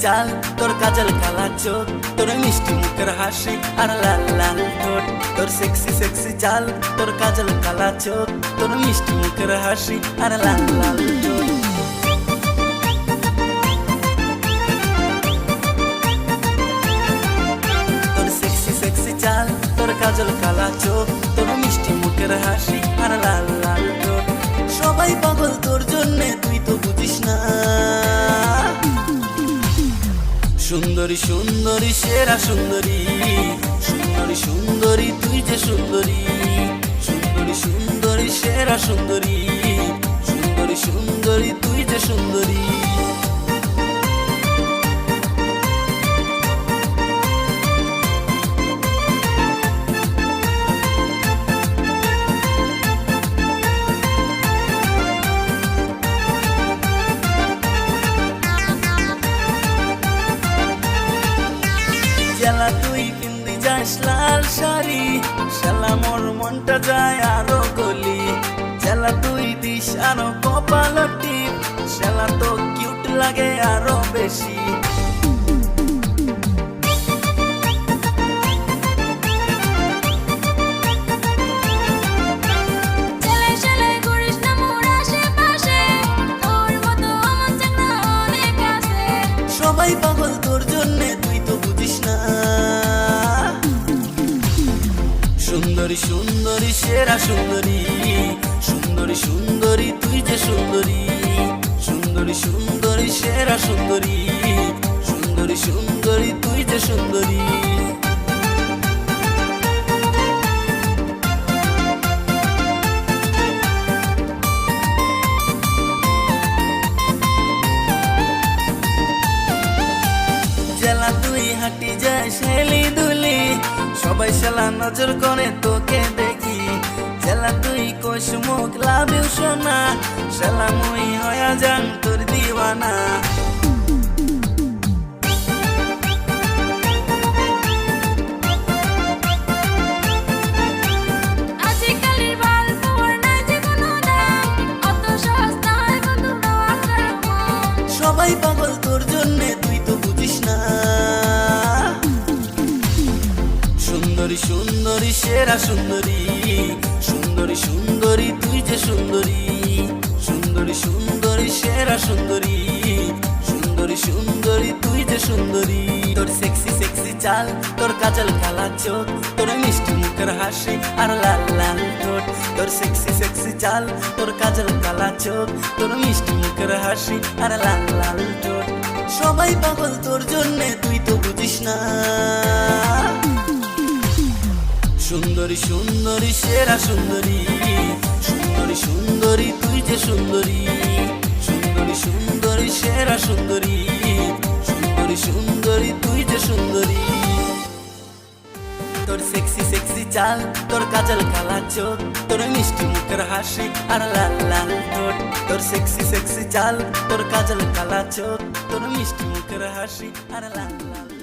চাল, তোর কাজল কালা চোখ, তোর মিষ্টি মুখের হাসি আর লাল লাল ঠোঁট। তোর সেক্সি সেক্সি চাল, তোর কাজল কালা চোখ, তোর মিষ্টি মুখের হাসি আর লাল লাল ঠোঁট। তোর সেক্সি সেক্সি চাল, তোর কাজল কালা চোখ, তোর মিষ্টি মুখের হাসি আর লাল লাল ঠোঁট। সবাই পাগল তোর জন্যে, তুই তো বুঝিস না। সুন্দরী সুন্দরী সেরা সুন্দরী, সুন্দরী সুন্দরী তুই যে সুন্দরী। সুন্দরী সুন্দরী সেরা সুন্দরী, সুন্দরী সুন্দরী তুই যে সুন্দরী। শালা তুই পিন্দি যাস লাল শাড়ি, শালা মোর মনটা যায় আরো গলি। শালা তুই দিস আরো কপাল টিপ, শালা তো কিউট লাগে আরো বেশি। সবাই পাগল তোর জন্যে, তুই তো বুঝিস না। সুন্দরী সুন্দরী সেরা সুন্দরী, সুন্দরী সুন্দরী তুই যে সুন্দরী। সুন্দরী সুন্দরী সেরা সুন্দরী, সুন্দরী সুন্দরী তুই যে সুন্দরী। শালা তুই হাঁটি যায় শেলি দুলি, সবাই শালা নজর করে তোকে দেখি। শালা তুই কোষ মুখ লাভ সোনা, শালা মুই হয়া যান তোর দিওয়ানা। সবাই পাগল তোর জন্যে, তুই তো বুঝিস না। সুন্দরী সুন্দরী সেরা সুন্দরী, সুন্দরী সুন্দরী তুই যে সুন্দরী। সুন্দরী সুন্দরী সেরা সুন্দরী, সুন্দরী সুন্দরী তুই যে সুন্দরী। তোর সেক্সি সেক্সি চাল, তোর কাজল কালা চোখ, তোর মিষ্টি মুখের হাসি আর লাল লাল ঠোঁট। তোর সেক্সি সেক্সি চাল, তোর কাজল কালা চোখ, তোর মিষ্টি মুখের হাসি আর লাল লাল ঠোঁট। সবাই পাগল তোর জন্যে, তুই তো বুঝিস না। সুন্দরী সুন্দরী সেরা সুন্দরী, সুন্দরী সুন্দরী তুই যে সুন্দরী। সুন্দরী সুন্দরী সেরা সুন্দরী, সুন্দরী সুন্দরী তুই যে সুন্দরী। তোর সেক্সি সেক্সি চাল, তোর কাজল কালা চোখ, তোর মিষ্টি মুখের হাসি আর লাল লাল ঠোঁট। তোর সেক্সি সেক্সি চাল, তোর কাজল কালা চোখ, তোর মিষ্টি মুখের হাসি আর লাল লাল।